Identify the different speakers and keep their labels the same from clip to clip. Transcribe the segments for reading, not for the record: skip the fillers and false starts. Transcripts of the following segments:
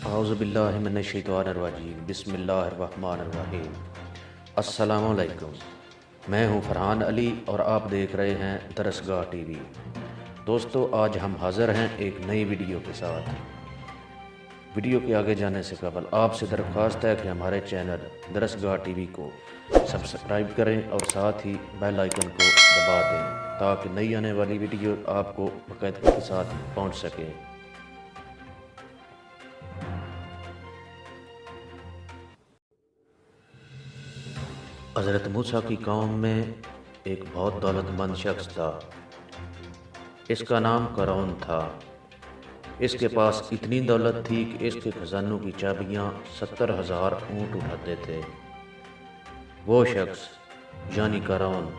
Speaker 1: اعوذ باللہ من الشیطان الرجیم، بسم اللہ الرحمن الرحیم۔ السلام علیکم، میں ہوں فرحان علی اور آپ دیکھ رہے ہیں درسگاہ ٹی وی۔ دوستو، آج ہم حاضر ہیں ایک نئی ویڈیو کے ساتھ۔ ویڈیو کے آگے جانے سے قبل آپ سے درخواست ہے کہ ہمارے چینل درسگاہ ٹی وی کو سبسکرائب کریں اور ساتھ ہی بیل آئیکن کو دبا دیں تاکہ نئی آنے والی ویڈیو آپ کو باقاعدگی کے ساتھ پہنچ سکے۔ حضرت موسیٰ کی قوم میں ایک بہت دولت مند شخص تھا۔ اس کا نام قارون تھا۔ اس کے پاس اتنی دولت تھی کہ اس کے خزانوں کی چابیاں 70,000 اونٹ اٹھاتے تھے۔ وہ شخص یعنی قارون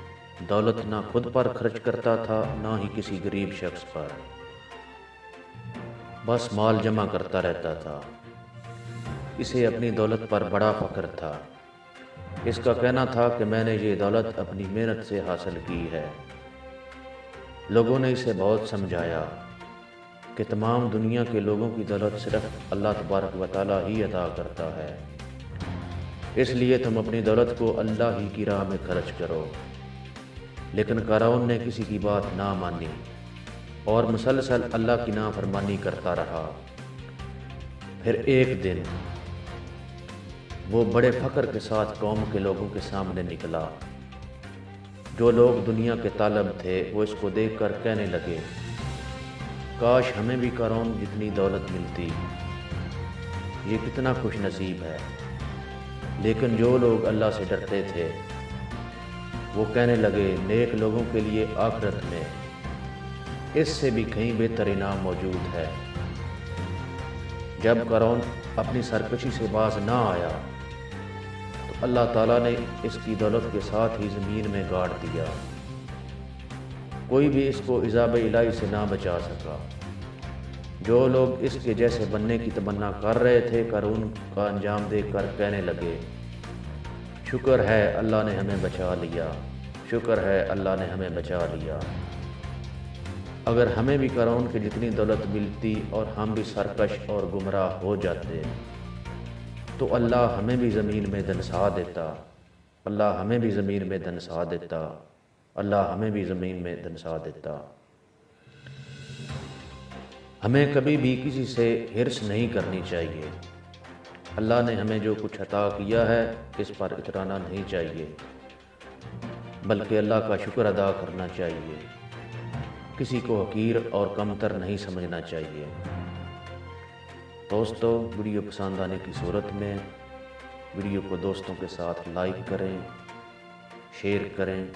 Speaker 1: دولت نہ خود پر خرچ کرتا تھا نہ ہی کسی غریب شخص پر، بس مال جمع کرتا رہتا تھا۔ اسے اپنی دولت پر بڑا فخر تھا۔ اس کا کہنا تھا کہ میں نے یہ دولت اپنی محنت سے حاصل کی ہے۔ لوگوں نے اسے بہت سمجھایا کہ تمام دنیا کے لوگوں کی دولت صرف اللہ تبارک و تعالیٰ ہی عطا کرتا ہے، اس لیے تم اپنی دولت کو اللہ ہی کی راہ میں خرچ کرو۔ لیکن قارون نے کسی کی بات نہ مانی اور مسلسل اللہ کی نافرمانی کرتا رہا۔ پھر ایک دن وہ بڑے فخر کے ساتھ قوم کے لوگوں کے سامنے نکلا۔ جو لوگ دنیا کے طالب تھے وہ اس کو دیکھ کر کہنے لگے، کاش ہمیں بھی قارون جتنی دولت ملتی، یہ کتنا خوش نصیب ہے۔ لیکن جو لوگ اللہ سے ڈرتے تھے وہ کہنے لگے، نیک لوگوں کے لیے آخرت میں اس سے بھی کہیں بہتر انعام موجود ہے۔ جب قارون اپنی سرکشی سے باز نہ آیا تو اللہ تعالیٰ نے اس کی دولت کے ساتھ ہی زمین میں گاڑ دیا۔ کوئی بھی اس کو عذاب الہی سے نہ بچا سکا۔ جو لوگ اس کے جیسے بننے کی تمنا کر رہے تھے قارون کا انجام دیکھ کر کہنے لگے، شکر ہے اللہ نے ہمیں بچا لیا، شکر ہے اللہ نے ہمیں بچا لیا۔ اگر ہمیں بھی قارون کی جتنی دولت ملتی اور ہم بھی سرکش اور گمراہ ہو جاتے تو اللہ ہمیں بھی زمین میں دنسا دیتا، اللہ ہمیں بھی زمین میں دنسا دیتا، اللہ ہمیں بھی زمین میں دنسا دیتا۔ ہمیں کبھی بھی کسی سے حرص نہیں کرنی چاہیے۔ اللہ نے ہمیں جو کچھ عطا کیا ہے اس پر اترانا نہیں چاہیے، بلکہ اللہ کا شکر ادا کرنا چاہیے۔ کسی کو حقیر اور کمتر نہیں سمجھنا چاہیے۔ دوستو، ویڈیو پسند آنے کی صورت میں ویڈیو کو دوستوں کے ساتھ لائک کریں، شیئر کریں